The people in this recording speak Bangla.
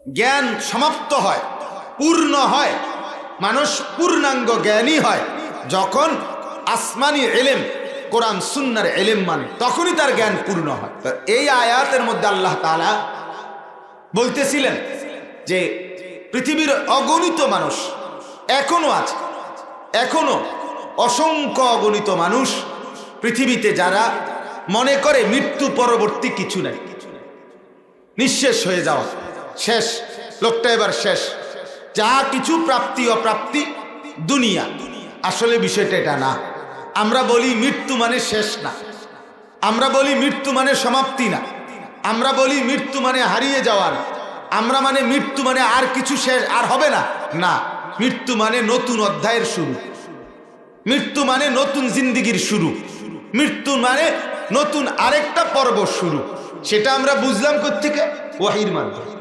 জ্ঞান সমাপ্ত হয়, পূর্ণ হয়, মানুষ পূর্ণাঙ্গ জ্ঞানী হয় যখন আসমানি এলেম, কোরআন সুন্নাহর এলেম মানে, তখনই তার জ্ঞান পূর্ণ হয়। তো এই আয়াতের মধ্যে আল্লাহ তাআলা বলতেছিলেন যে পৃথিবীর অগণিত মানুষ এখনো আছে, এখনো অসংখ্য অগণিত মানুষ পৃথিবীতে যারা মনে করে মৃত্যু পরবর্তী কিছু নাই, নিঃশেষ হয়ে যাওয়া, শেষ, লোকটা এবার শেষ, যা কিছু প্রাপ্তি অপ্রাপ্তি দুনিয়া। আসলে বিষয়টা এটা না। আমরা বলি মৃত্যু মানে শেষ না, আমরা বলি মৃত্যু মানে সমাপ্তি না, আমরা বলি মৃত্যু মানে হারিয়ে যাওয়া না, আমরা মানে মৃত্যু মানে আর কিছু শেষ আর হবে না, না। মৃত্যু মানে নতুন অধ্যায়ের শুরু, মৃত্যু মানে নতুন জিন্দিগির শুরু, মৃত্যু মানে নতুন আরেকটা পর্ব শুরু। সেটা আমরা বুঝলাম কোত্থেকে? ওয়াহির মাধ্যমে।